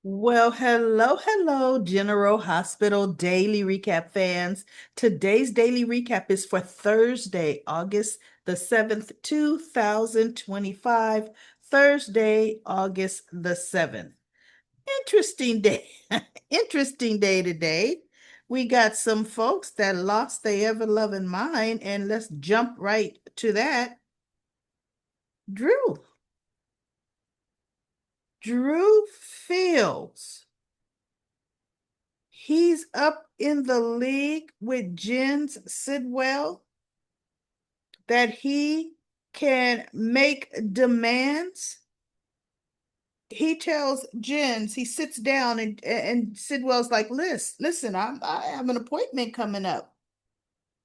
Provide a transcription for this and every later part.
Well, hello, General Hospital Daily Recap fans. Today's daily recap is for Thursday, August the 7th, 2025. Thursday, August the 7th. Interesting day. Interesting day today. We got some folks that lost their ever-loving mind, and let's jump right to that. Drew. Drew feels he's up in the league with Jen's Sidwell, that he can make demands. He tells Jens, he sits down and Sidwell's like, listen, I have an appointment coming up.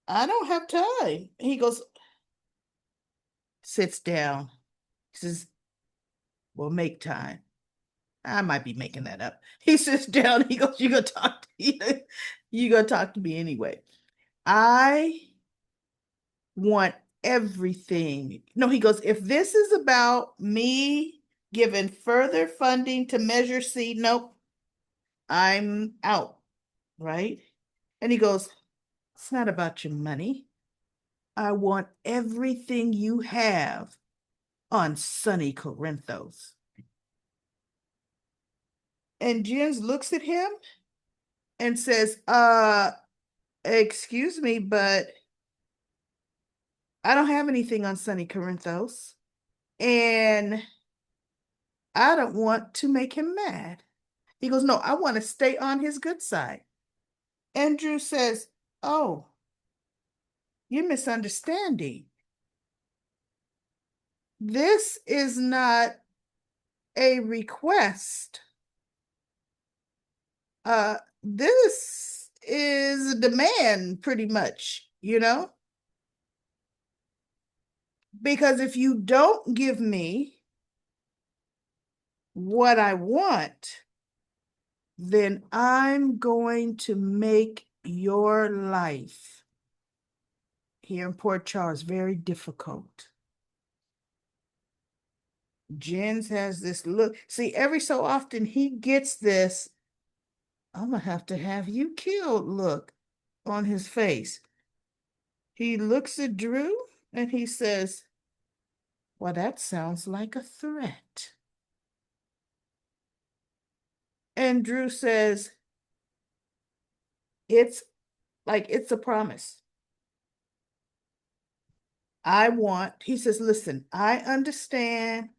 I don't have time. He goes, sits down. He says, we'll make time. I might be making that up. He sits down. He goes, you gonna talk to me anyway. I want everything. No, he goes, if this is about me giving further funding to Measure C, nope, I'm out, right? And he goes, it's not about your money. I want everything you have on Sunny Corinthos. And Jens looks at him and says, excuse me, but I don't have anything on Sunny Corinthos. And I don't want to make him mad. He goes, no, I want to stay on his good side. Andrew says, oh, you're misunderstanding. This is not a request. This is a demand, pretty much, because if you don't give me what I want, then I'm going to make your life here in Port Charles very difficult. Jens has this look. See, every so often he gets this, I'm gonna have you killed look on his face. He looks at Drew and he says, well, that sounds like a threat. And Drew says, it's a promise. He says, listen, I understand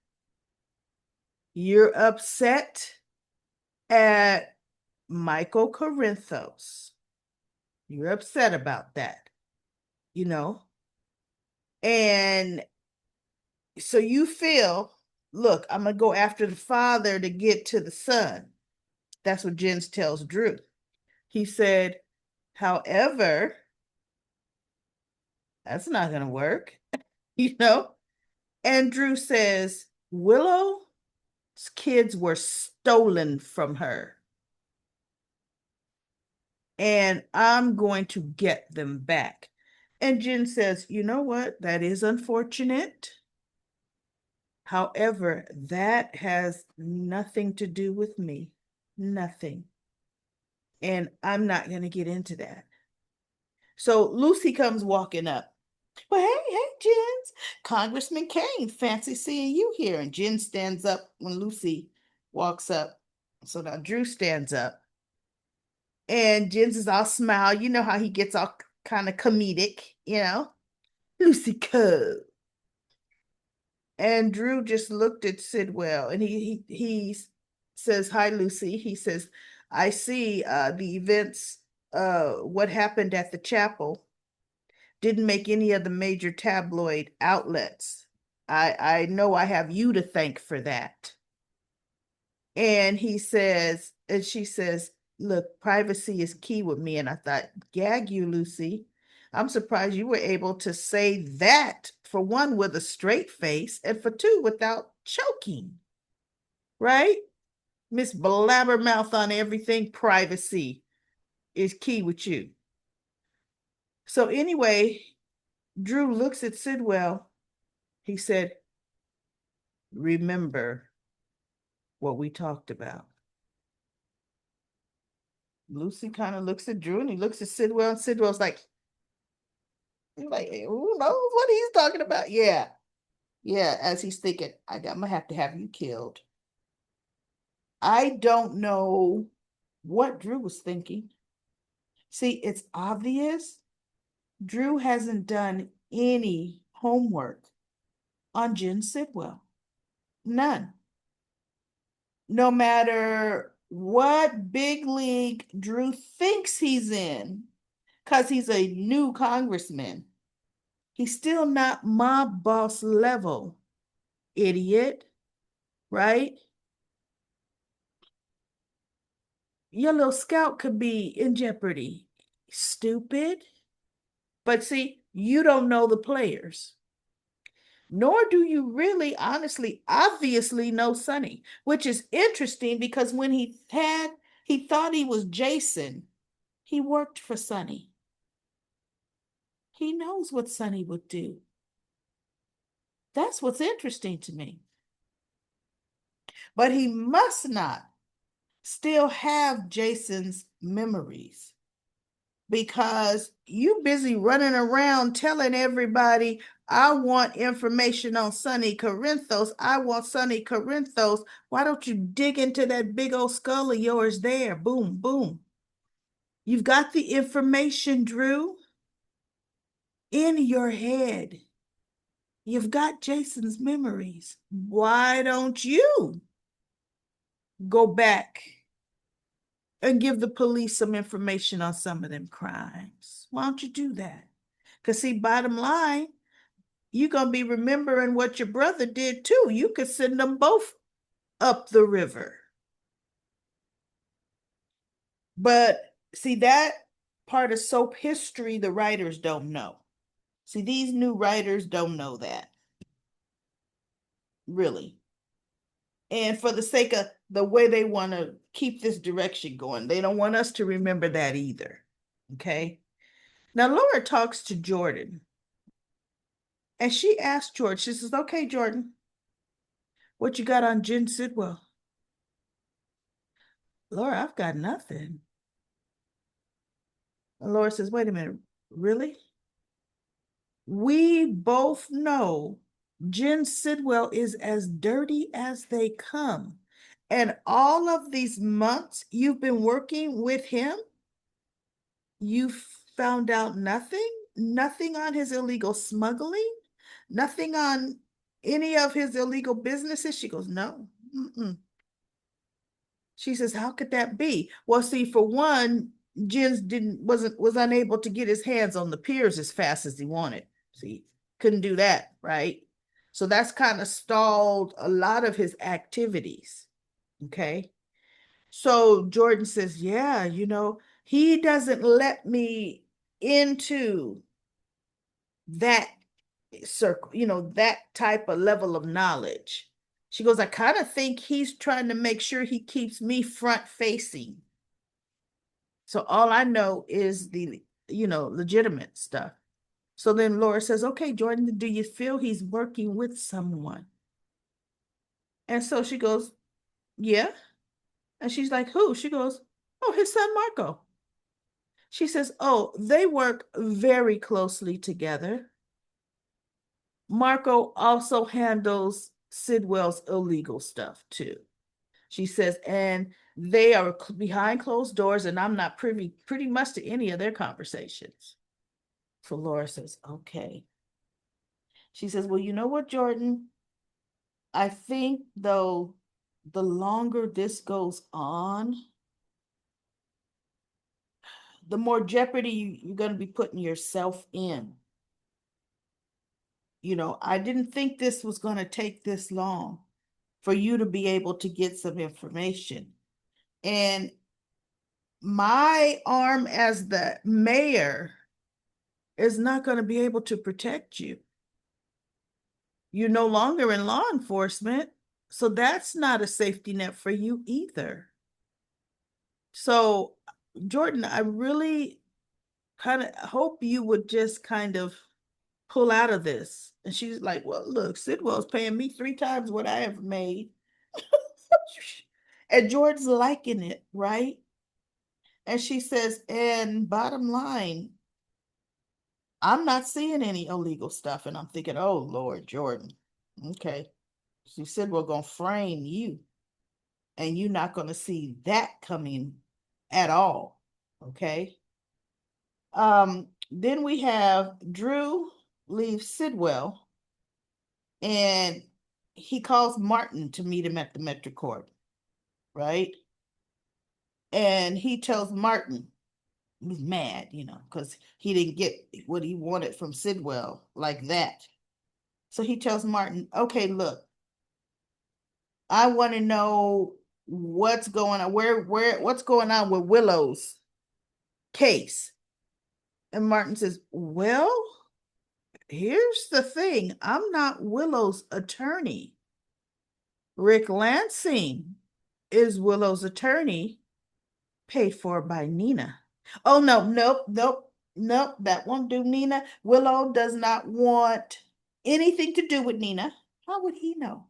you're upset at Michael Corinthos. You're upset about that, you know? And so you feel, look, I'm going to go after the father to get to the son. That's what Jens tells Drew. He said, however, that's not going to work, you know? And Drew says, Willow's kids were stolen from her. And I'm going to get them back. And Jen says, you know what? That is unfortunate. However, that has nothing to do with me. Nothing. And I'm not going to get into that. So Lucy comes walking up. Well, hey, Jens. Congressman Kane, fancy seeing you here. And Jen stands up when Lucy walks up. So now Drew stands up. And Jens is all smile. You know how he gets all kind of comedic. Lucy Cove. And Drew just looked at Sidwell and he says, hi, Lucy. He says, I see the events, what happened at the chapel didn't make any of the major tabloid outlets. I know I have you to thank for that. And she says, look, privacy is key with me. And I thought, gag you, Lucy. I'm surprised you were able to say that, for one, with a straight face, and for two, without choking. Right? Miss Blabbermouth on everything. Privacy is key with you. So anyway, Drew looks at Sidwell. He said, remember what we talked about. Lucy kind of looks at Drew and he looks at Sidwell, and Sidwell's like, who knows what he's talking about? Yeah. Yeah, as he's thinking, I'm gonna have to have you killed. I don't know what Drew was thinking. See, it's obvious Drew hasn't done any homework on Jen Sidwell. None. No matter what big league Drew thinks he's in, because he's a new congressman, he's still not mob boss level, idiot, right? Your little scout could be in jeopardy. Stupid. But see, you don't know the players, nor do you really, honestly, obviously know Sonny, which is interesting because when he thought he was Jason, he worked for Sonny. He knows what Sonny would do. That's what's interesting to me. But he must not still have Jason's memories because you busy running around telling everybody, I want information on Sonny Corinthos. I want Sonny Corinthos. Why don't you dig into that big old skull of yours there? Boom, boom. You've got the information, Drew, in your head. You've got Jason's memories. Why don't you go back and give the police some information on some of them crimes? Why don't you do that? Because, see, bottom line, you're going to be remembering what your brother did too. You could send them both up the river. But see, that part of soap history, the writers don't know. See, these new writers don't know that, really. And for the sake of the way they want to keep this direction going, they don't want us to remember that either. Okay. Now, Laura talks to Jordan and she asks George, she says, okay, Jordan, what you got on Jen Sidwell? Laura, I've got nothing. And Laura says, wait a minute, really? We both know Jen Sidwell is as dirty as they come. And all of these months you've been working with him, you found out nothing? Nothing on his illegal smuggling? Nothing on any of his illegal businesses? She goes, no. Mm-mm. She says, how could that be? Well, see, for one, Jens was unable to get his hands on the peers as fast as he wanted. See, couldn't do that, right? So that's kind of stalled a lot of his activities. Okay. So Jordan says, yeah, he doesn't let me into that circle, that type of level of knowledge. She goes, I kind of think he's trying to make sure he keeps me front facing. So all I know is the, legitimate stuff. So then Laura says, okay, Jordan, do you feel he's working with someone? And so she goes, yeah. And she's like, who? She goes, oh, his son Marco. She says, oh, they work very closely together. Marco also handles Sidwell's illegal stuff too. She says, and they are behind closed doors, and I'm not privy pretty much to any of their conversations. So Laura says, okay. She says, well, you know what, Jordan? I think, though, the longer this goes on, the more jeopardy you're going to be putting yourself in. I didn't think this was going to take this long for you to be able to get some information. And my arm as the mayor is not going to be able to protect you. You're no longer in law enforcement, so that's not a safety net for you either. So, Jordan, I really kind of hope you would just kind of pull out of this. And she's like, well, look, Sidwell's paying me 3 times what I have made. And Jordan's liking it, right? And she says, and bottom line, I'm not seeing any illegal stuff. And I'm thinking, oh, Lord, Jordan. Okay. She said, we're going to frame you, and you're not going to see that coming at all. Okay. Then we have Drew leaves Sidwell, and he calls Martin to meet him at the Metro Court, right? And he tells Martin, he's mad, because he didn't get what he wanted from Sidwell like that. So he tells Martin, okay, look, I want to know what's going on, what's going on with Willow's case. And Martin says, well, here's the thing. I'm not Willow's attorney. Rick Lansing is Willow's attorney, paid for by Nina. Oh, no, nope. That won't do, Nina. Willow does not want anything to do with Nina. How would he know?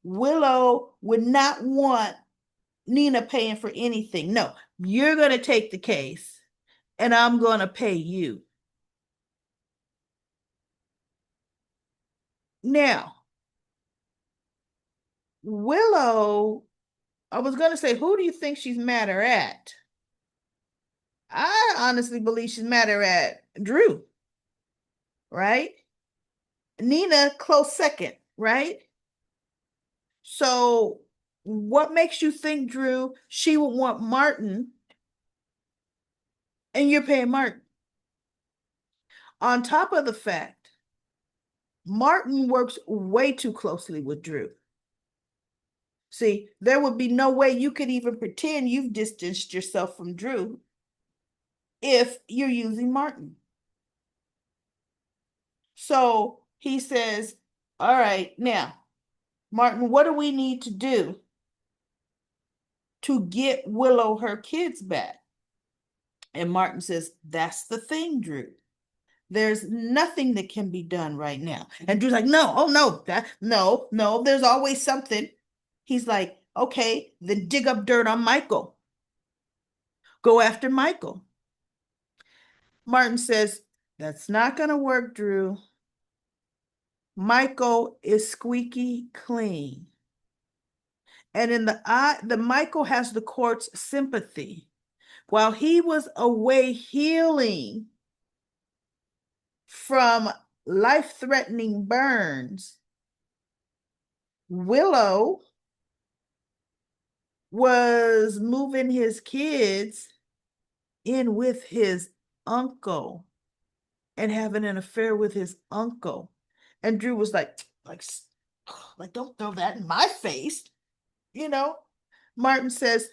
Willow would not want Nina paying for anything. No, you're going to take the case and I'm going to pay you. Now, Willow, I was going to say, who do you think she's madder at? I honestly believe she's madder at Drew, right? Nina, close second, right? So, what makes you think, Drew, she would want Martin and you're paying Martin? On top of the fact, Martin works way too closely with Drew. See, there would be no way you could even pretend you've distanced yourself from Drew if you're using Martin. So he says, all right, now, Martin, what do we need to do to get Willow her kids back? And Martin says, that's the thing, Drew. There's nothing that can be done right now. And Drew's like, no, oh no, no, there's always something. He's like, okay, then dig up dirt on Michael. Go after Michael. Martin says, that's not going to work, Drew. Michael is squeaky clean. And in the Michael has the court's sympathy. While he was away healing from life-threatening burns, Willow was moving his kids in with his uncle and having an affair with his uncle. And Drew was like, don't throw that in my face. Martin says,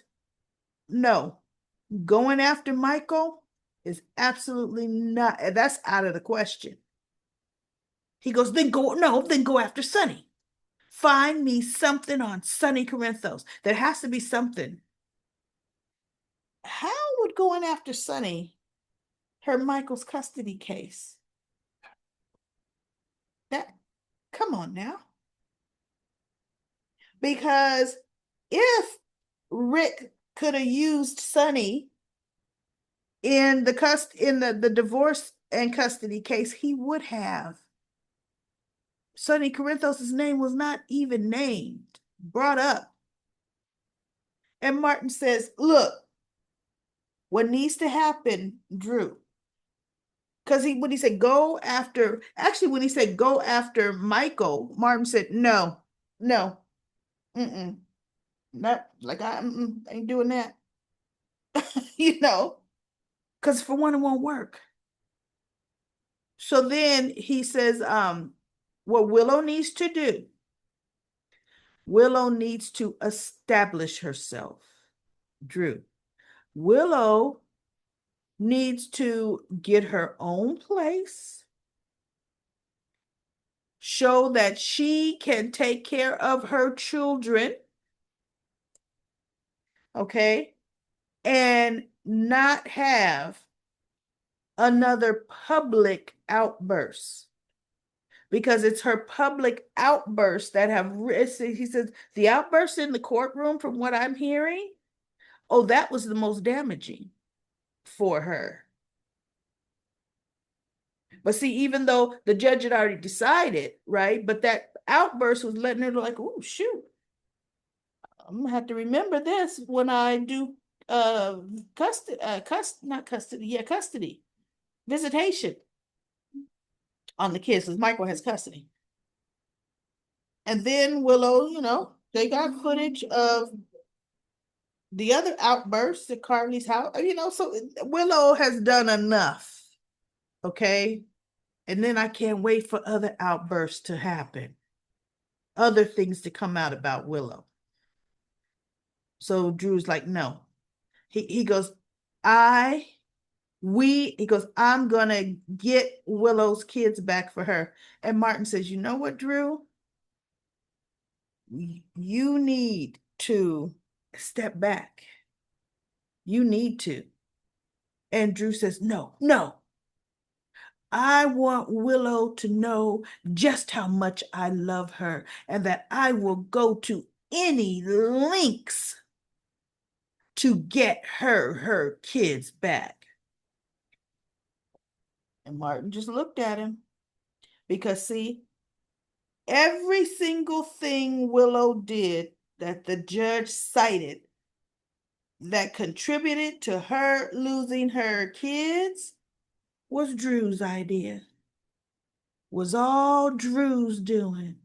no, going after Michael is absolutely not, that's out of the question. He goes, then go after Sonny. Find me something on Sonny Corinthos. There has to be something. How would going after Sonny hurt Michael's custody case? Come on now. Because if Rick could have used Sonny in the divorce and custody case, he would have. Sonny Corinthos' name was not even brought up. And Martin says, look, what needs to happen, Drew, because when he said go after Michael, Martin said, no, not like I ain't doing that. Because for one, it won't work. So then he says, what Willow needs to do, Willow needs to establish herself, Drew. Willow needs to get her own place, show that she can take care of her children, okay, and not have another public outburst. Because it's her public outbursts that have, he says, the outbursts in the courtroom, from what I'm hearing, Oh, that was the most damaging for her. But see, even though the judge had already decided, right? But that outburst was letting her like, oh, shoot, I'm gonna have to remember this when I do custody, not custody, yeah, custody visitation on the kids, because Michael has custody. And then Willow, they got footage of the other outbursts at Carly's house, so Willow has done enough. Okay. And then I can't wait for other outbursts to happen, other things to come out about Willow. So Drew's like, no. He goes, he goes, I'm gonna get Willow's kids back for her. And Martin says, you know what, Drew? You need to step back. You need to. And Drew says, no, no. I want Willow to know just how much I love her and that I will go to any lengths to get her kids back. And Martin just looked at him because, see, every single thing Willow did that the judge cited that contributed to her losing her kids was Drew's idea, was all Drew's doing.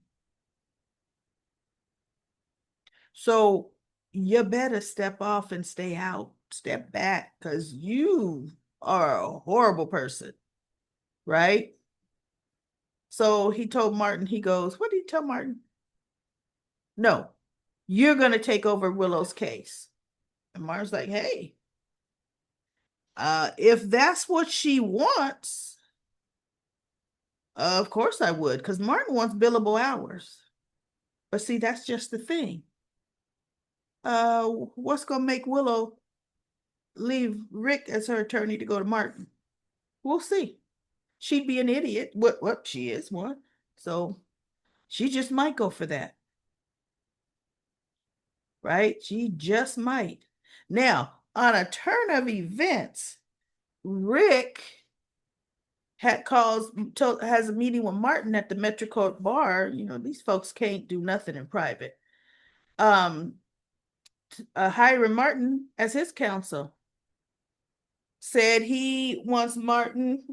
So you better step off and stay out, step back, because you are a horrible person, right? So he told Martin, he goes, what did he tell Martin? No, you're going to take over Willow's case. And Martin's like, hey, if that's what she wants, of course I would, because Martin wants billable hours. But see, that's just the thing. What's going to make Willow leave Rick as her attorney to go to Martin? We'll see. She'd be an idiot. What she is one. So she just might go for that. Right? She just might. Now, on a turn of events, Rick has a meeting with Martin at the Metrocourt bar. These folks can't do nothing in private. Hiram Martin as his counsel. Said he wants Martin,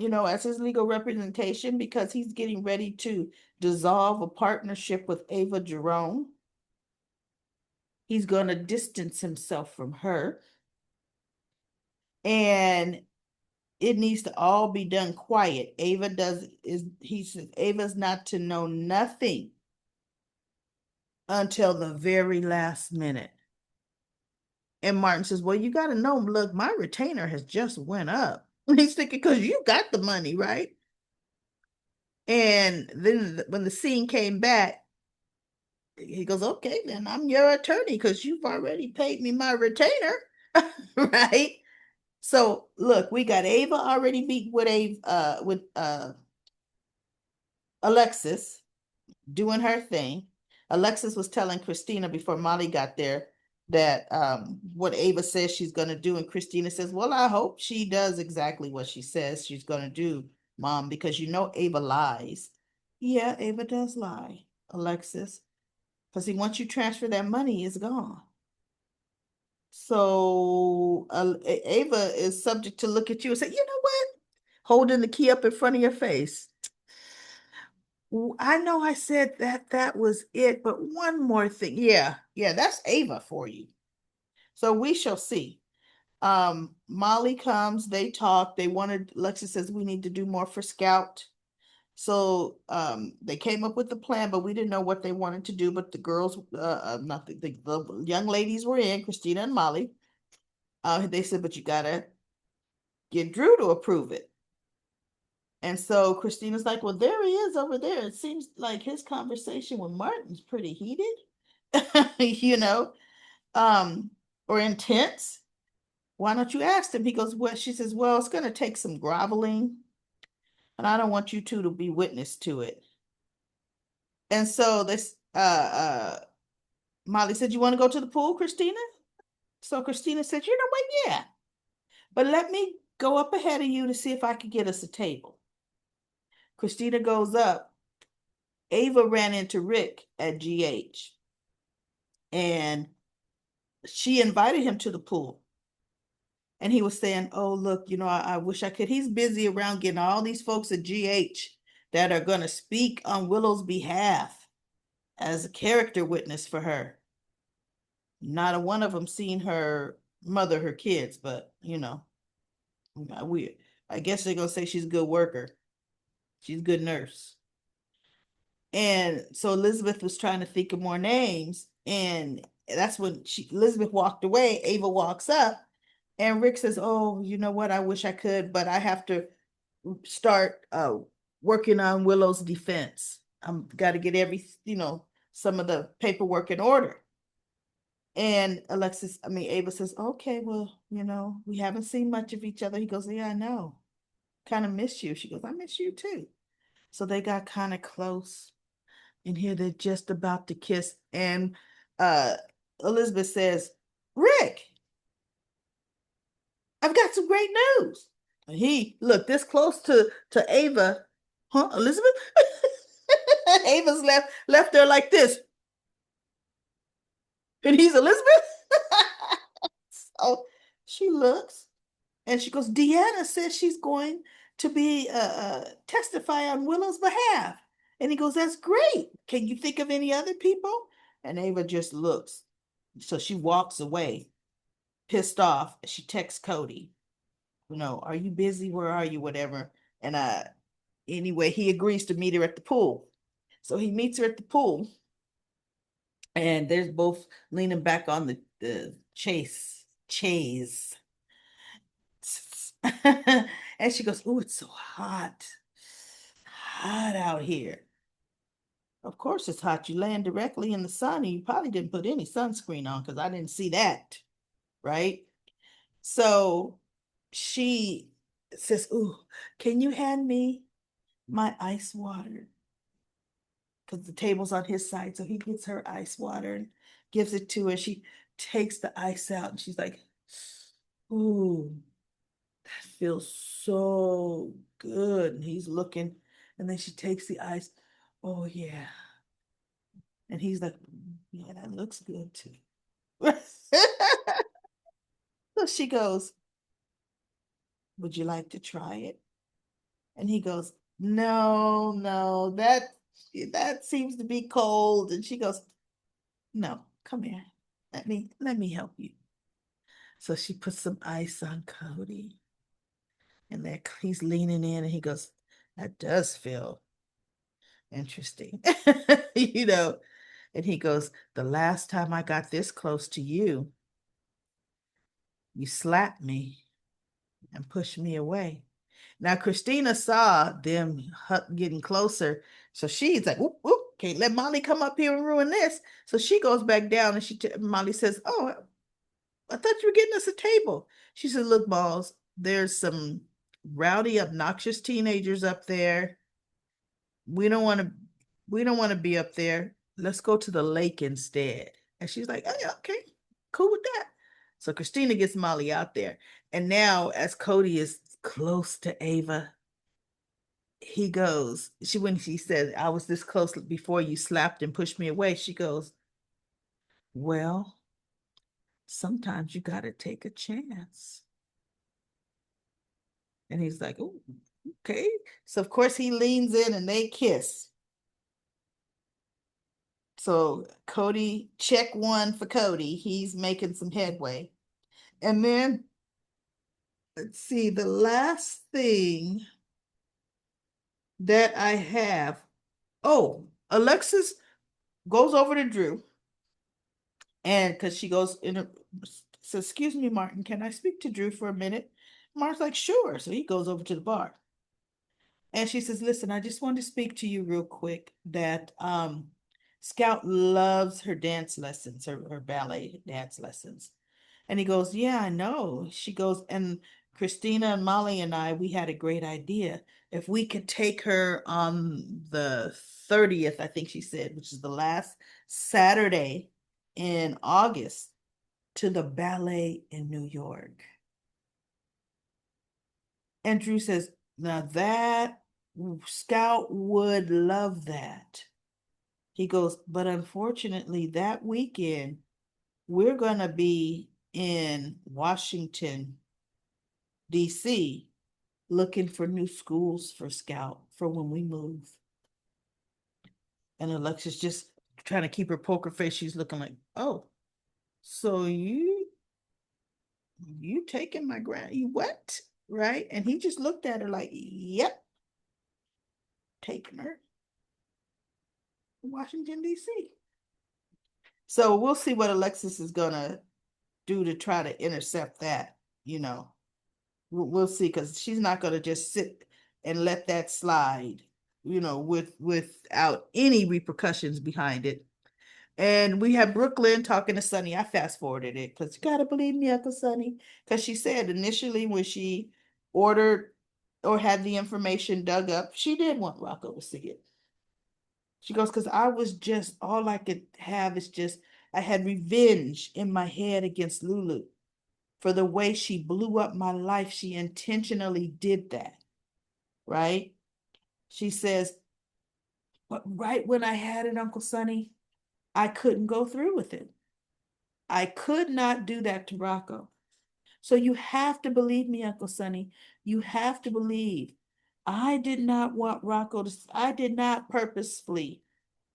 as his legal representation because he's getting ready to dissolve a partnership with Ava Jerome. He's going to distance himself from her. And it needs to all be done quiet. He says Ava's not to know nothing until the very last minute. And Martin says, well, you got to know, look, my retainer has just went up. And he's thinking, because you got the money, right? And then when the scene came back, he goes, okay, then I'm your attorney because you've already paid me my retainer, right? So look, we got Ava already beat with Alexis doing her thing. Alexis was telling Christina before Molly got there that what Ava says she's going to do, and Christina says, well, I hope she does exactly what she says she's going to do, Mom, because Ava lies. Yeah, Ava does lie, Alexis, because once you transfer that money, it's gone. So Ava is subject to look at you and say, you know what? Holding the key up in front of your face. I know I said that was it, but one more thing. Yeah, that's Ava for you. So we shall see. Molly comes, they talk. Lexi says we need to do more for Scout. So they came up with the plan, but we didn't know what they wanted to do. But the girls, not the young ladies were in, Christina and Molly. They said, but you gotta get Drew to approve it. And so Christina's like, well, there he is over there. It seems like his conversation with Martin's pretty heated, or intense. Why don't you ask him? He goes, well, she says, well, it's going to take some groveling, and I don't want you two to be witness to it. And so Molly said, you want to go to the pool, Christina? So Christina said, you know what? Yeah, but let me go up ahead of you to see if I can get us a table. Christina goes up. Ava ran into Rick at GH and she invited him to the pool. And he was saying, oh, look, I wish I could. He's busy around getting all these folks at GH that are going to speak on Willow's behalf as a character witness for her. Not a one of them seen her mother her kids, but we I guess they're gonna say she's a good worker. She's a good nurse. And so Elizabeth was trying to think of more names, and that's when Elizabeth walked away. Ava walks up, and Rick says, "Oh, you know what? I wish I could, but I have to start working on Willow's defense. I'm got to get some of the paperwork in order." And Ava says, okay, well, we haven't seen much of each other. He goes, yeah, I know. Kind of miss you. She goes, I miss you too. So they got kind of close. And here they're just about to kiss. And uh, Elizabeth says, Rick, I've got some great news. And he looked this close to Ava. Huh, Elizabeth? Ava's left there like this. And he's Elizabeth. So she looks and she goes, Deanna says she's going to be testify on Willow's behalf. And he goes, that's great. Can you think of any other people? And Ava just looks. So she walks away, pissed off. She texts Cody, are you busy? Where are you? Whatever. And anyway, he agrees to meet her at the pool. So he meets her at the pool. And there's both leaning back on the chase. And she goes, oh, it's so hot. Hot out here. Of course it's hot. You land directly in the sun and you probably didn't put any sunscreen on because I didn't see that. Right? So she says, ooh, can you hand me my ice water? Because the table's on his side. So he gets her ice water and gives it to her. She takes the ice out and she's like, ooh, that feels so good. And he's looking, and then she takes the ice. Oh, yeah. And he's like, yeah, that looks good too. So she goes, would you like to try it? And he goes, no, no, that seems to be cold. And she goes, no, come here. Let me help you. So she puts some ice on Cody. And he's leaning in and he goes, that does feel interesting. And he goes, the last time I got this close to you, you slapped me and pushed me away. Now Christina saw them getting closer, so she's like, whoop, whoop, can't let Molly come up here and ruin this. So she goes back down and Molly says, oh, I thought you were getting us a table. She said, look, Balls, there's some rowdy, obnoxious teenagers up there. We don't want to be up there. Let's go to the lake instead. And she's like, oh, yeah, okay, cool with that. So Christina gets Molly out there. And now as Cody is close to Ava, when she said, I was this close before you slapped and pushed me away, she goes, well, sometimes you got to take a chance. And he's like, oh, okay. So of course he leans in and they kiss. So Cody, check one for Cody. He's making some headway. And then let's see, the last thing that I have. Oh, Alexis goes over to Drew. And because she goes says, excuse me, Martin, can I speak to Drew for a minute? Martin's like, sure. So he goes over to the bar. And she says, listen, I just wanted to speak to you real quick that Scout loves her dance lessons, her ballet dance lessons. And he goes, yeah, I know. She goes, and Christina and Molly and we had a great idea. If we could take her on the 30th, I think she said, which is the last Saturday in August, to the ballet in New York. And Drew says, now that Scout would love that. He goes, but unfortunately, that weekend, we're going to be in Washington, D.C., looking for new schools for Scout for when we move. And Alexis just trying to keep her poker face. She's looking like, oh, so you taking my you what? Right? And he just looked at her like, yep, taking her to Washington, D.C. So we'll see what Alexis is gonna do to try to intercept that, you know. We'll see, because she's not gonna just sit and let that slide, you know, without any repercussions behind it. And we have Brooklyn talking to Sonny. I fast forwarded it because you gotta believe me, Uncle Sonny. Because she said initially when she ordered or had the information dug up, she did want Rocco to see it. She goes, because I was just, all I could have is just, I had revenge in my head against Lulu for the way she blew up my life. She intentionally did that, right? She says, but right when I had it, Uncle Sonny, I couldn't go through with it. I could not do that to Rocco. So you have to believe me, Uncle Sonny. You have to believe. I did not want Rocco to, I did not purposefully,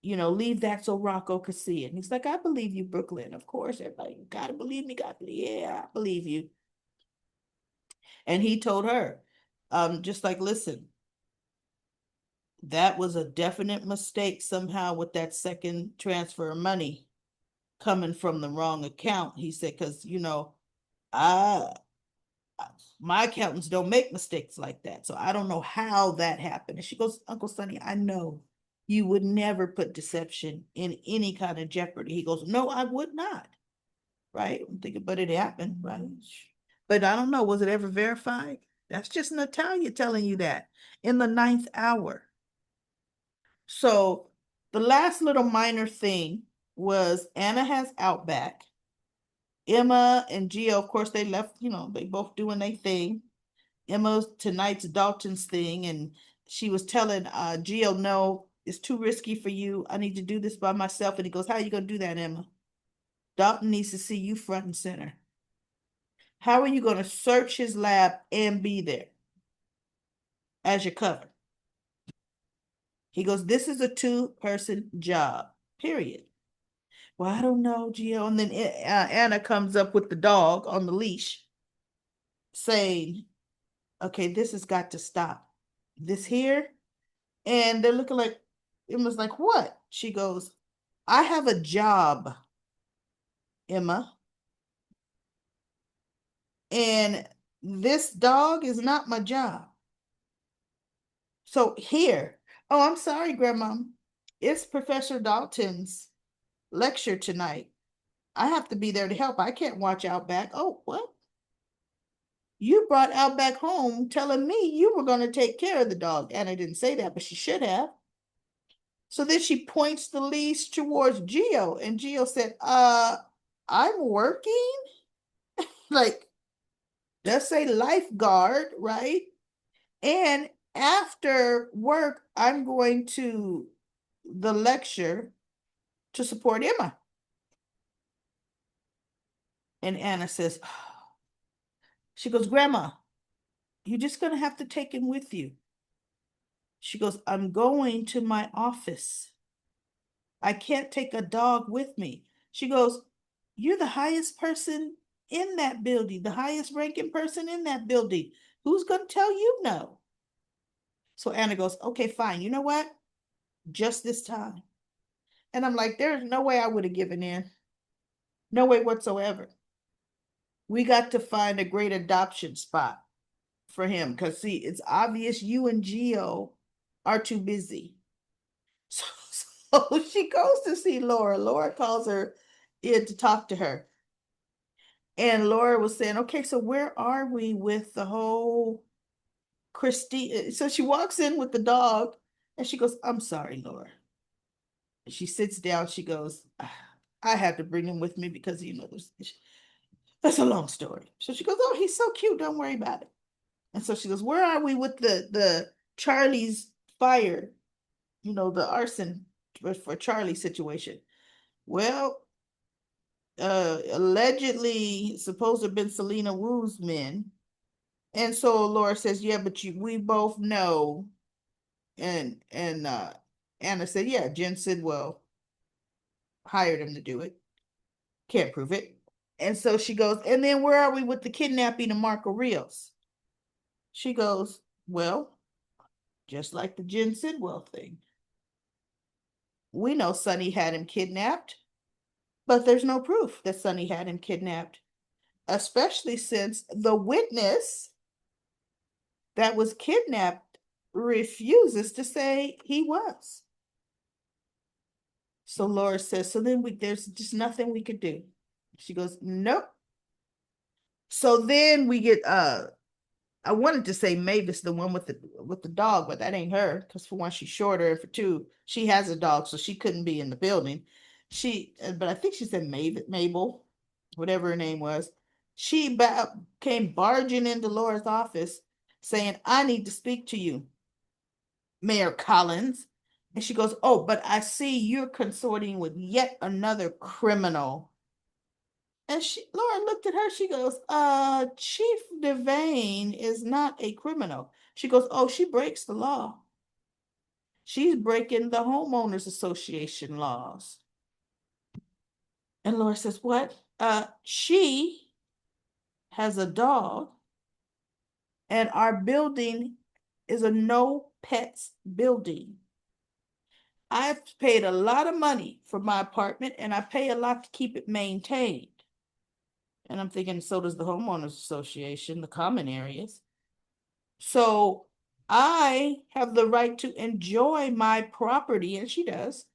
you know, leave that so Rocco could see it. And he's like, I believe you, Brooklyn. Of course, everybody, you gotta believe me, gotta believe. Yeah, I believe you. And he told her, just like, listen, that was a definite mistake somehow with that second transfer of money coming from the wrong account. He said, because, you know, I my accountants don't make mistakes like that. So I don't know how that happened. And she goes, Uncle Sonny, I know you would never put deception in any kind of jeopardy. He goes, no, I would not. Right? I'm thinking, but it happened, right? But I don't know, was it ever verified? That's just Natalia telling you that in the ninth hour. So the last little minor thing was Anna has Outback. Emma and Gio, of course, they left, you know, they both doing their thing. Emma's tonight's Dalton's thing, and she was telling Gio, no, it's too risky for you. I need to do this by myself. And he goes, how are you going to do that, Emma? Dalton needs to see you front and center. How are you going to search his lab and be there as your cover? He goes, this is a two-person job, period. Well, I don't know, Gio. And then Anna comes up with the dog on the leash saying, okay, this has got to stop. This here. And they're looking like, Emma's like, what? She goes, I have a job, Emma. And this dog is not my job. So here, oh, I'm sorry, Grandma. It's Professor Dalton's lecture tonight. I have to be there to help. I can't watch Outback. Oh, what? You brought Outback home telling me you were going to take care of the dog. And I didn't say that, but she should have. So then she points the leash towards Gio, and Gio said, I'm working. Like, let's say lifeguard, right? And after work, I'm going to the lecture to support Emma. And Anna says, oh. She goes, Grandma, you're just going to have to take him with you. She goes, I'm going to my office. I can't take a dog with me. She goes, you're the highest person in that building, the highest ranking person in that building. Who's going to tell you no? So Anna goes, okay, fine. You know what? Just this time. And I'm like, there's no way I would have given in. No way whatsoever. We got to find a great adoption spot for him because, see, it's obvious you and Gio are too busy. So, so she goes to see Laura. Laura calls her in to talk to her. And Laura was saying, okay, so where are we with the whole Christine? So she walks in with the dog and she goes, I'm sorry, Laura. She sits down. She goes, I had to bring him with me because, you know, That's a long story. So she goes, oh, he's so cute. Don't worry about it. And so she goes, where are we with the Charlie's fire? The arson for Charlie situation. Well, allegedly supposed to have been Selena Wu's men. And so Laura says, yeah, but we both know. And Anna said, yeah, Jen Sidwell hired him to do it. Can't prove it. And so she goes, and then where are we with the kidnapping of Marco Rios? She goes, well, just like the Jen Sidwell thing. We know Sonny had him kidnapped, but there's no proof that Sonny had him kidnapped, especially since the witness that was kidnapped refuses to say he was. So Laura says, so then there's just nothing we could do. She goes, nope. So then we get I wanted to say Mavis, the one with the dog, but that ain't her, because for one, she's shorter, and for two, she has a dog, so she couldn't be in the building. But I think she said Mabel, whatever her name was. She came barging into Laura's office saying, I need to speak to you, Mayor Collins. And she goes, oh, but I see you're consorting with yet another criminal. And Laura looked at her, she goes, Chief Devane is not a criminal. She goes, oh, she breaks the law. She's breaking the Homeowners Association laws. And Laura says, what? She has a dog, and our building is a no pets building. I've paid a lot of money for my apartment, and I pay a lot to keep it maintained. And I'm thinking, so does the Homeowners Association, the common areas. So I have the right to enjoy my property, and she does,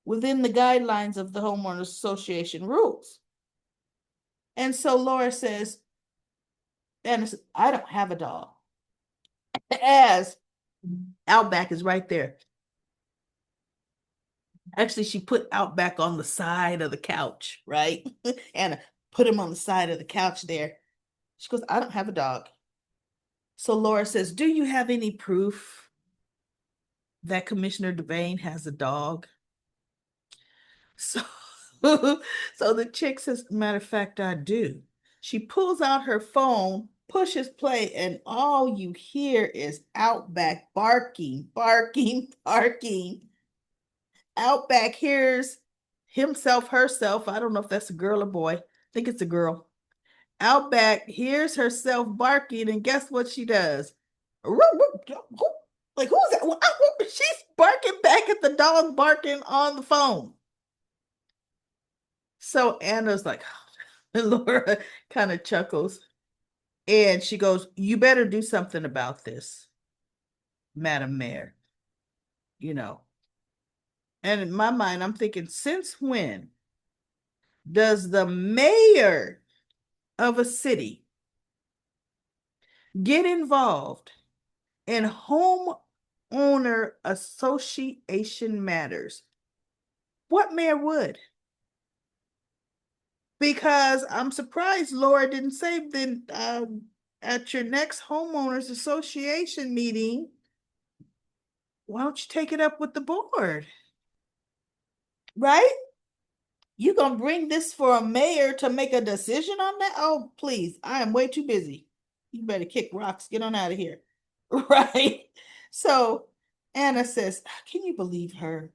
within the guidelines of the Homeowners Association rules. And so Laura says, and I don't have a dog. As Outback is right there. Actually, she put Outback on the side of the couch, right? And put him on the side of the couch there. She goes, I don't have a dog. So Laura says, do you have any proof that Commissioner Devane has a dog? So, so the chick says, matter of fact, I do. She pulls out her phone, pushes play, and all you hear is Outback barking, barking, barking. Outback hears himself, herself. I don't know if that's a girl or boy. I think it's a girl. Outback hears herself barking, and guess what she does? Like, who's that? She's barking back at the dog barking on the phone. So Anna's like, and Laura kind of chuckles. And she goes, you better do something about this, Madam Mayor. You know. And in my mind, I'm thinking, since when does the mayor of a city get involved in homeowner association matters? What mayor would? Because I'm surprised Laura didn't say then at your next homeowners association meeting, why don't you take it up with the board? Right? You gonna bring this for a mayor to make a decision on that? Oh, please, I am way too busy. You better kick rocks, get on out of here. Right? So Anna says, can you believe her?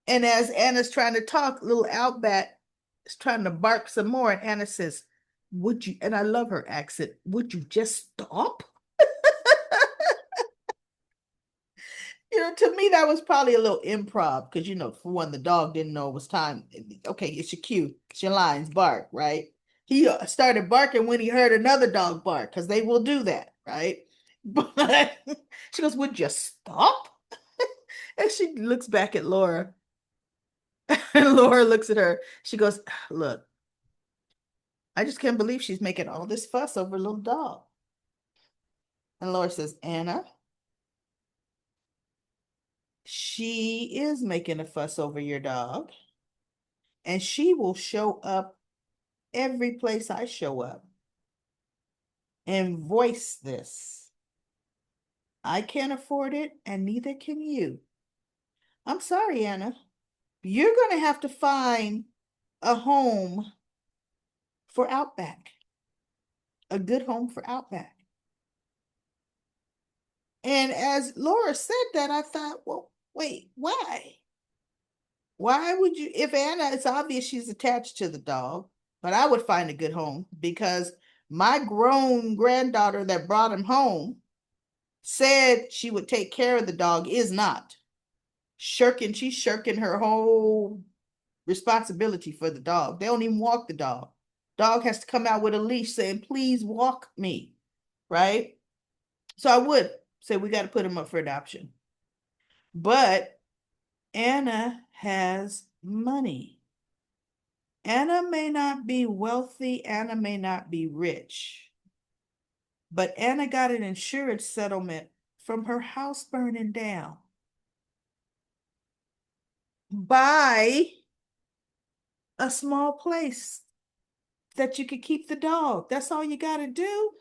And as Anna's trying to talk, little Outback is trying to bark some more. And Anna says, would you, and I love her accent, would you just stop? To me, that was probably a little improv because, for one, the dog didn't know it was time. Okay, it's your cue. It's your lines, bark, right? He started barking when he heard another dog bark because they will do that, right? But she goes, would you stop? And she looks back at Laura. And Laura looks at her. She goes, look, I just can't believe she's making all this fuss over a little dog. And Laura says, Anna, she is making a fuss over your dog. and she will show up every place I show up and voice this. I can't afford it, and neither can you. I'm sorry, Anna. You're going to have to find a home for Outback, a good home for Outback. And as Laura said that, I thought, well, wait, why? Why would you, if Anna, it's obvious she's attached to the dog, but I would find a good home because my grown granddaughter that brought him home said she would take care of the dog, is not. She's shirking her whole responsibility for the dog. They don't even walk the dog. Dog has to come out with a leash saying, please walk me, right? So I would say we got to put him up for adoption. But Anna has money. Anna may not be wealthy, Anna may not be rich, but Anna got an insurance settlement from her house burning down. Buy a small place that you could keep the dog. That's all you got to do.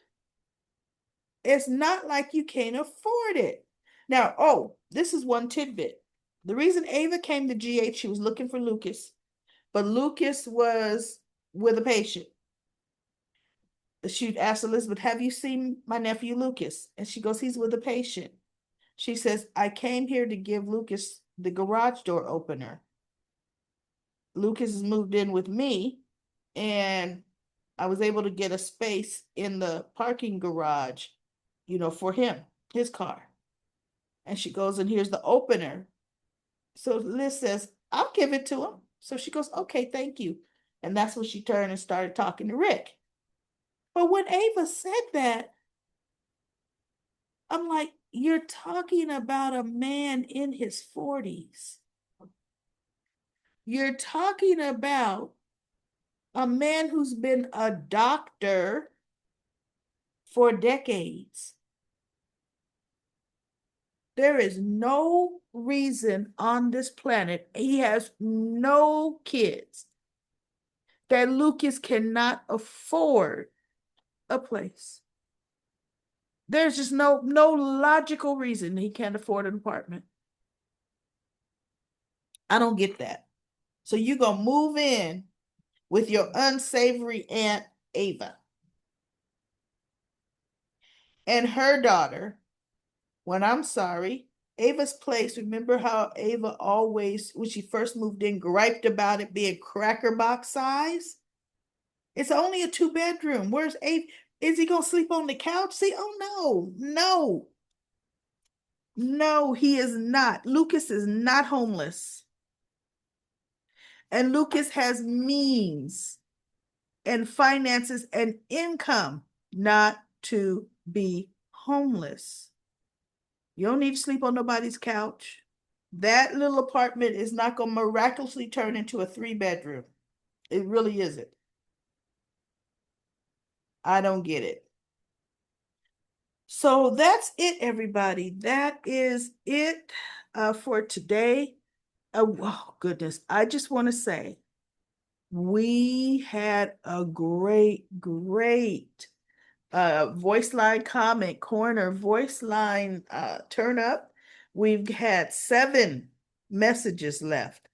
It's not like you can't afford it. Now, oh, this is one tidbit. The reason Ava came to GH, she was looking for Lucas, but Lucas was with a patient. She'd asked Elizabeth, have you seen my nephew Lucas? And she goes, he's with a patient. She says, I came here to give Lucas the garage door opener. Lucas has moved in with me, and I was able to get a space in the parking garage, for him, his car. And she goes, and here's the opener. So Liz says, I'll give it to him. So she goes, okay, thank you. And that's when she turned and started talking to Rick. But when Ava said that, I'm like, you're talking about a man in his 40s. You're talking about a man who's been a doctor for decades. There is no reason on this planet, he has no kids, that Lucas cannot afford a place. There's just no logical reason he can't afford an apartment. I don't get that. So you're going to move in with your unsavory Aunt Ava and her daughter, when I'm sorry, Ava's place, remember how Ava always, when she first moved in, griped about it being cracker box size? It's only a 2-bedroom. Where's Ava? Is he going to sleep on the couch? See, oh no, no, he is not. Lucas is not homeless. And Lucas has means and finances and income not to be homeless. You don't need to sleep on nobody's couch. That little apartment is not going to miraculously turn into a 3-bedroom. It really isn't. I don't get it. So that's it, everybody. That is it for today. Oh, goodness. I just want to say we had a great voice line comment corner, voice line turn up. We've had 7 messages left.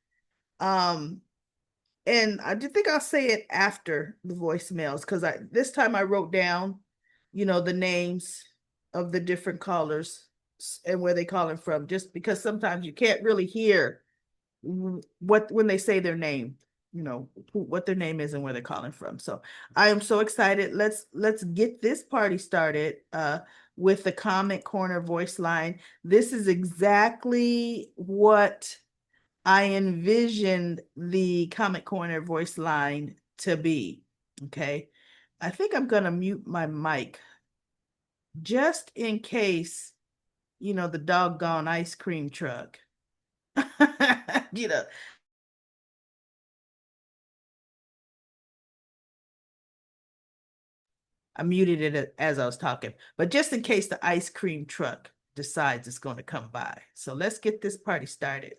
And I do think I'll say it after the voicemails, because this time I wrote down, the names of the different callers and where they calling from, just because sometimes you can't really hear when they say their name, what their name is and where they're calling from. So I am so excited. Let's get this party started with the comment corner voice line. This is exactly what I envisioned the comment corner voice line to be. Okay. I think I'm gonna mute my mic just in case, the doggone ice cream truck. you know, I muted it as I was talking, but just in case the ice cream truck decides it's going to come by. So let's get this party started.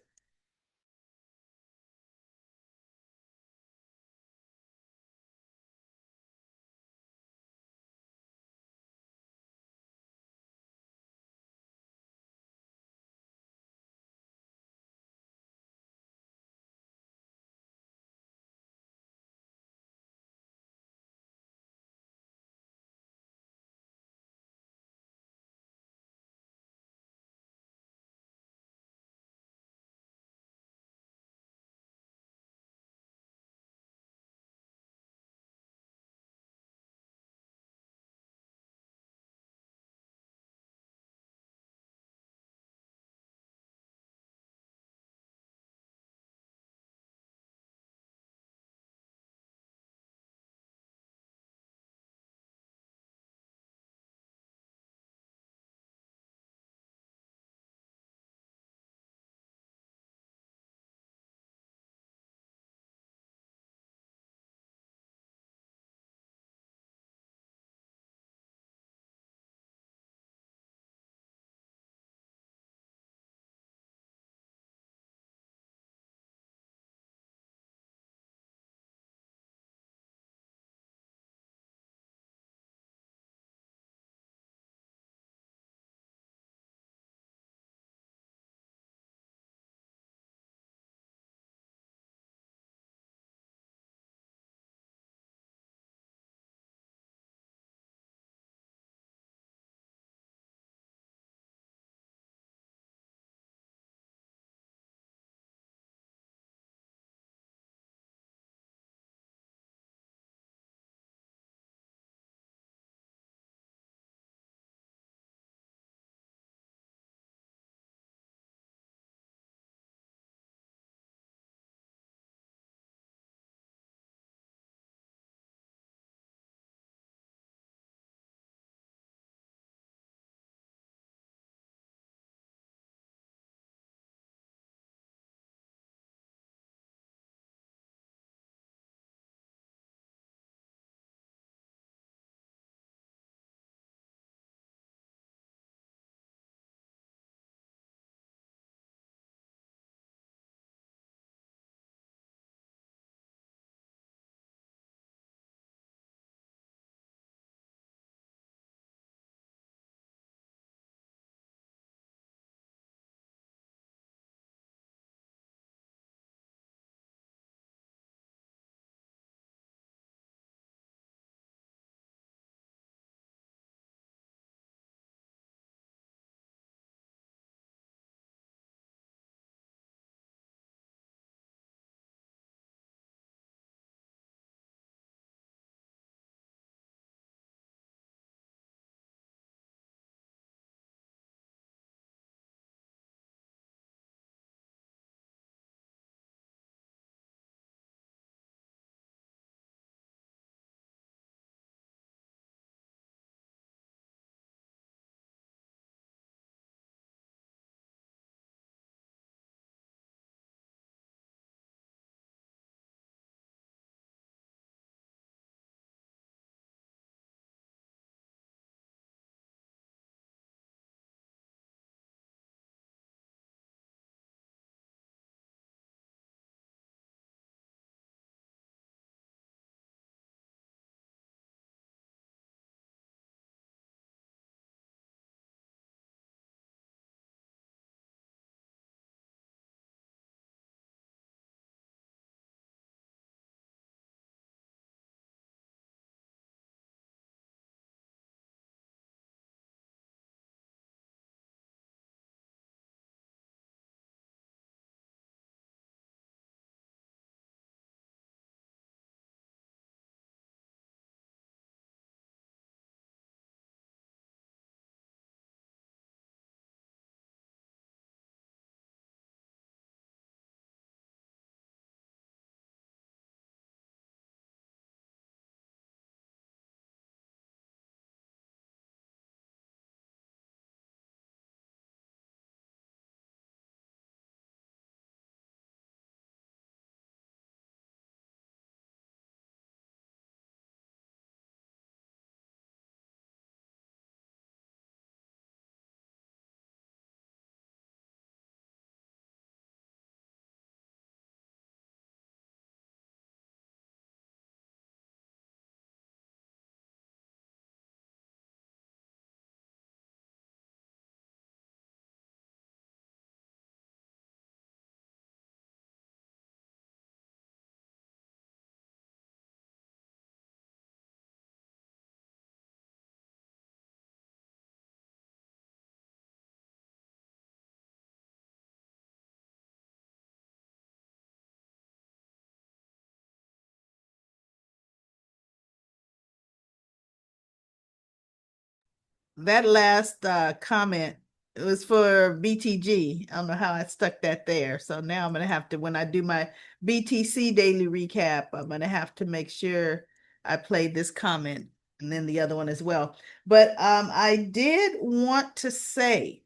that last comment, it was for BTG. I don't know how I stuck that there. So now I'm gonna have to, when I do my BTC daily recap, I'm gonna have to make sure I play this comment and then the other one as well. But I did want to say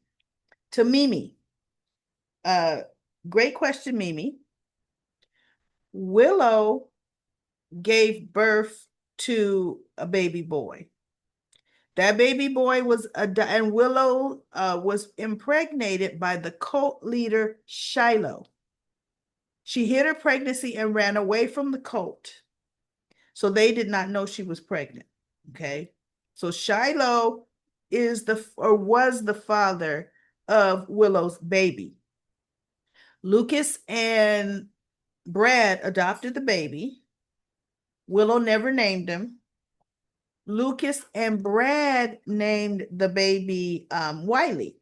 to Mimi, uh, great question, Mimi. Willow gave birth to a baby boy. That baby boy was and Willow was impregnated by the cult leader Shiloh. She hid her pregnancy and ran away from the cult. So they did not know she was pregnant. Okay. So Shiloh is the or was the father of Willow's baby. Lucas and Brad adopted the baby. Willow never named him. Lucas and Brad named the baby Wiley.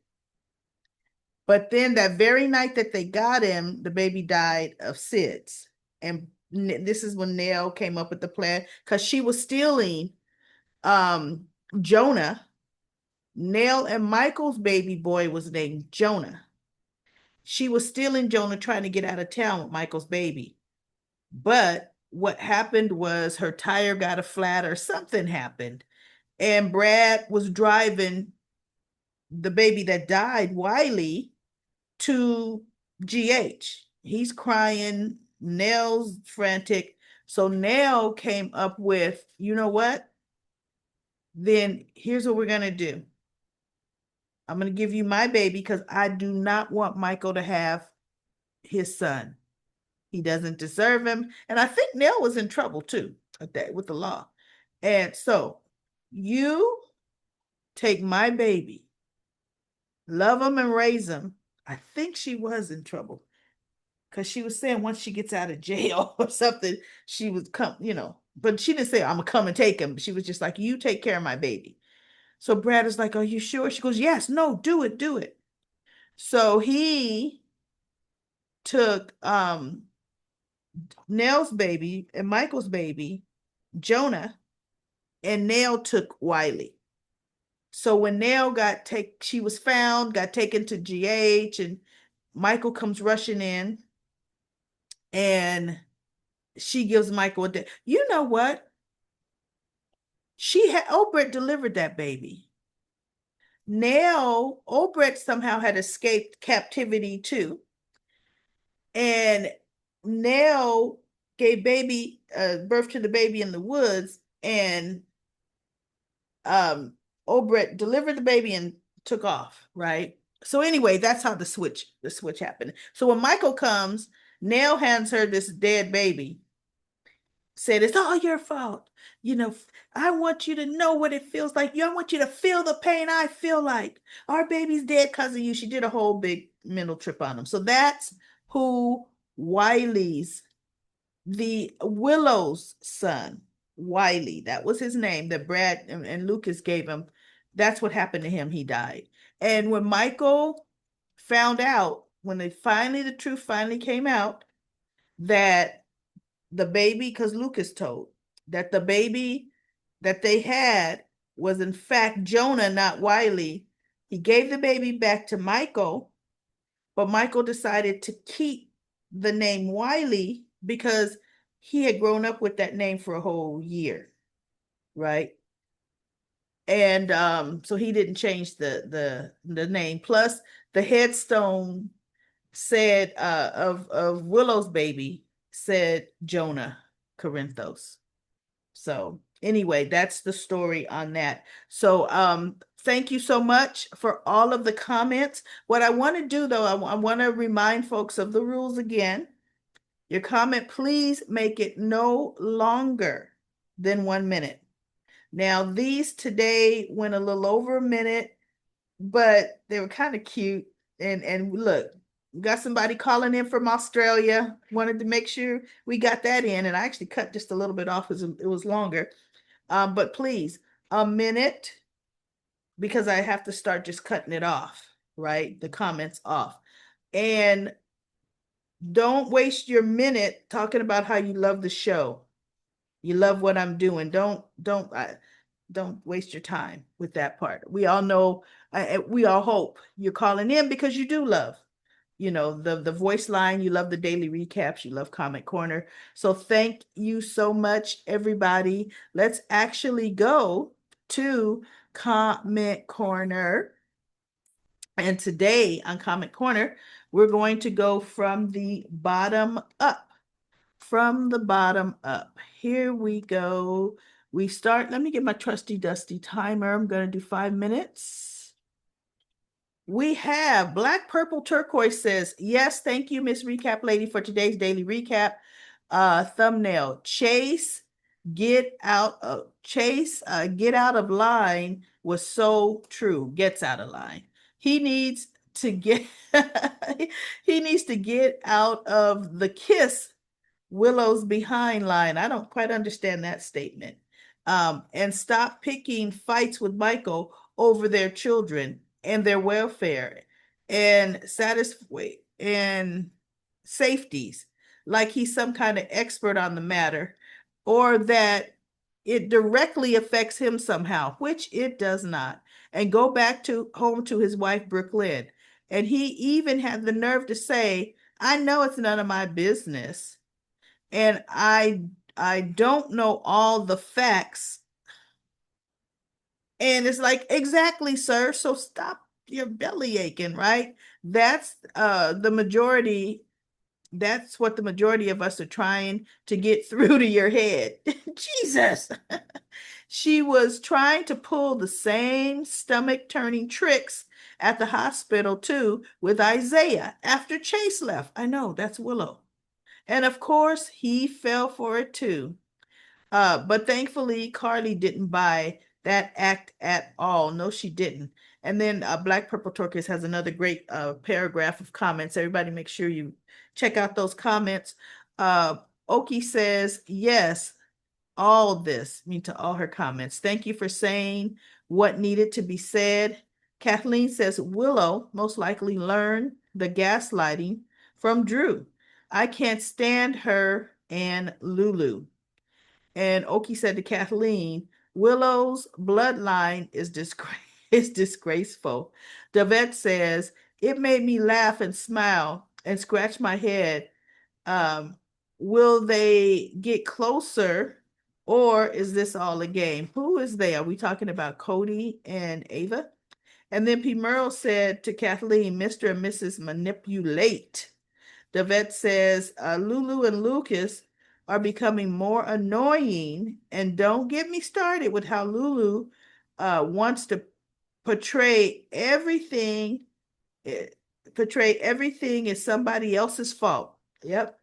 But then that very night that they got him, the baby died of SIDS. And this is when Nell came up with the plan because she was stealing Jonah. Nell and Michael's baby boy was named Jonah. She was stealing Jonah, trying to get out of town with Michael's baby. But what happened was her tire got a flat or something happened. And Brad was driving the baby that died, Wiley, to GH. He's crying, Nell's frantic. So Nell came up with, you know what? Then here's what we're going to do. I'm going to give you my baby because I do not want Michael to have his son. He doesn't deserve him. And I think Nell was in trouble too with the law. And so you take my baby, love him and raise him. I think she was in trouble because she was saying once she gets out of jail or something, she would come, but she didn't say, I'm going to come and take him. She was just like, you take care of my baby. So Brad is like, are you sure? She goes, yes, no, do it, do it. So he took Nell's baby and Michael's baby, Jonah, and Nell took Wiley. So when Nell she was found, got taken to GH, and Michael comes rushing in, and she gives Michael a day. You know what? Obrecht delivered that baby. Nell, Obrecht somehow had escaped captivity too. And Nell gave birth to the baby in the woods, and Obrecht delivered the baby and took off, right? So anyway, that's how the switch happened. So when Michael comes, Nell hands her this dead baby, said, it's all your fault. I want you to know what it feels like. I want you to feel the pain I feel like. Our baby's dead because of you. She did a whole big mental trip on him. So that's who the Willow's son, Wiley, that was his name that Brad and Lucas gave him. That's what happened to him. He died. And when Michael found out, when the truth finally came out, that the baby, because Lucas told, that the baby that they had was in fact Jonah, not Wiley, he gave the baby back to Michael, but Michael decided to keep the name Wiley because he had grown up with that name for a whole year, right? And so he didn't change the name. Plus, the headstone said of Willow's baby said Jonah Corinthos. So anyway, that's the story on that. So thank you so much for all of the comments. What I want to do though, I want to remind folks of the rules again. Your comment, please make it no longer than 1 minute. Now, these today went a little over a minute, but they were kind of cute. And look, we got somebody calling in from Australia. Wanted to make sure we got that in. And I actually cut just a little bit off because it was longer. But please, a minute, because I have to start just cutting it off, right? The comments off. And don't waste your minute talking about how you love the show. You love what I'm doing. don't waste your time with that part. We all know, we all hope you're calling in because you do love, the voice line, you love the daily recaps, you love Comment Corner. So thank you so much, everybody. Let's actually go to Comment Corner. And today on Comment Corner, we're going to go from the bottom up. From the bottom up. Here we go. We start. Let me get my trusty dusty timer. I'm going to do 5 minutes. We have Black Purple Turquoise says, yes, thank you, Miss Recap Lady, for today's daily recap. Thumbnail, get out of line was so true. Gets out of line. He needs to get he needs to get out of the kiss Willow's behind line. I don't quite understand that statement. And stop picking fights with Michael over their children and their welfare and and safeties, like he's some kind of expert on the matter, or that it directly affects him somehow, which it does not. And go back to home to his wife, Brooklyn. And he even had the nerve to say, I know it's none of my business. And I don't know all the facts. And it's like, exactly, sir. So stop your belly aching, right? That's the majority. That's what the majority of us are trying to get through to your head. Jesus. She was trying to pull the same stomach turning tricks at the hospital too with Isaiah after Chase left. I know, that's Willow. And of course, he fell for it too. But thankfully, Carly didn't buy that act at all. No, she didn't. And then Black Purple Turquoise has another great paragraph of comments. Everybody make sure you check out those comments. Oki says, yes, all this, I mean, to all her comments. Thank you for saying what needed to be said. Kathleen says, Willow most likely learned the gaslighting from Drew. I can't stand her and Lulu. And Oki said to Kathleen, Willow's bloodline is is disgraceful. Davette says, it made me laugh and smile and scratch my head. Um, will they get closer, or is this all a game? Who is they? Are we talking about Cody and Ava? And then P. Merle said to Kathleen, Mr. and Mrs. Manipulate. The vet says Lulu and Lucas are becoming more annoying. And don't get me started with how Lulu wants to portray everything, eh, portray everything as somebody else's fault. Yep.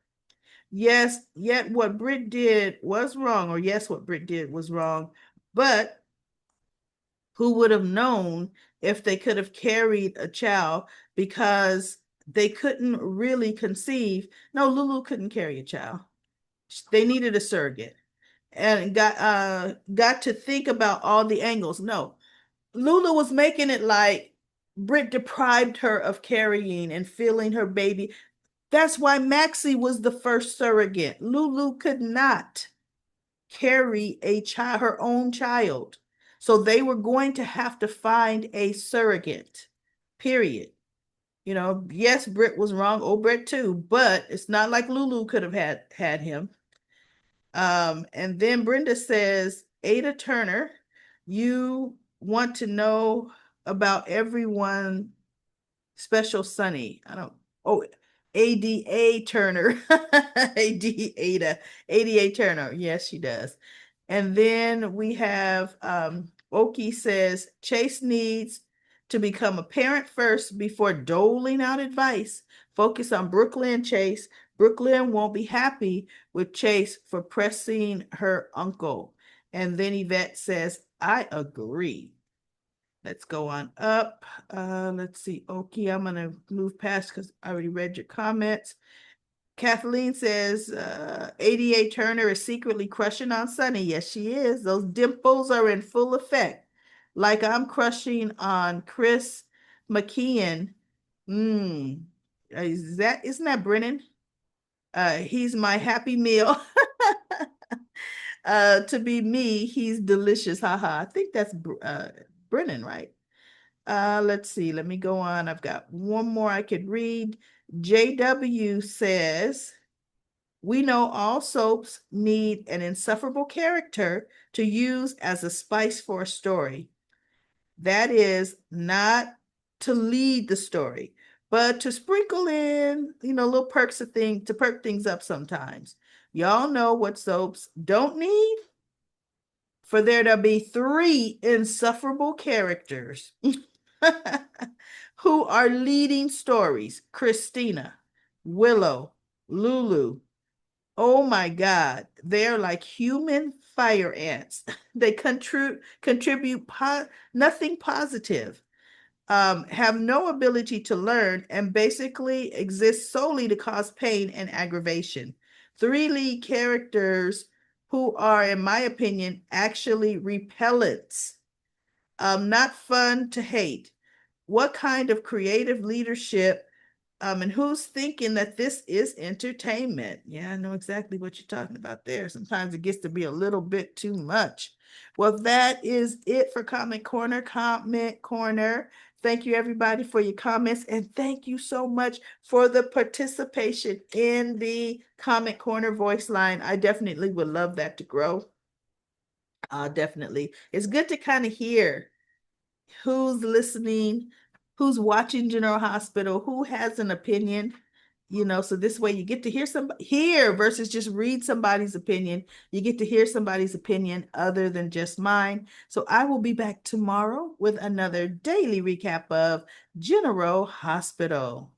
Yes, yet what Britt did was wrong, or yes, what Britt did was wrong. But who would have known if they could have carried a child, because they couldn't really conceive. No, Lulu couldn't carry a child. They needed a surrogate, and got to think about all the angles. No, Lulu was making it like Britt deprived her of carrying and feeling her baby. That's why Maxie was the first surrogate. Lulu could not carry a child, her own child. So they were going to have to find a surrogate, period. Yes, Britt was wrong. Oh, Britt too, but it's not like Lulu could have had him. And then Brenda says, Ada Turner, you want to know about everyone special Sunny. I don't, oh, ADA Turner. ADA Turner. Yes, she does. And then we have Oki says Chase needs to become a parent first before doling out advice. Focus on Brooklyn Chase. Brooklyn won't be happy with Chase for pressing her uncle. And then Yvette says, I agree. Let's go on up. Let's see. Okay, I'm going to move past because I already read your comments. Kathleen says, ADA Turner is secretly crushing on Sunny. Yes, she is. Those dimples are in full effect. Like I'm crushing on Chris McKeon. Isn't that Brennan? He's my happy meal. To be me, he's delicious. Haha. I think that's Brennan, right? Let's see. Let me go on. I've got one more I could read. JW says, we know all soaps need an insufferable character to use as a spice for a story. That is not to lead the story, but to sprinkle in, little perks of things to perk things up sometimes. Y'all know what soaps don't need? For there to be three insufferable characters who are leading stories: Christina, Willow, Lulu. Oh my God, they're like human fire ants. They contribute nothing positive, have no ability to learn, and basically exist solely to cause pain and aggravation. Three lead characters who are, in my opinion, actually repellents, not fun to hate. What kind of creative leadership, and who's thinking that this is entertainment? Yeah, I know exactly what you're talking about there. Sometimes it gets to be a little bit too much. Well, that is it for Comment Corner. Comment Corner. Thank you, everybody, for your comments. And thank you so much for the participation in the Comment Corner voice line. I definitely would love that to grow. Definitely. It's good to kind of hear who's listening, who's watching General Hospital, who has an opinion, so this way you get to hear versus just read somebody's opinion. You get to hear somebody's opinion other than just mine. So I will be back tomorrow with another daily recap of General Hospital.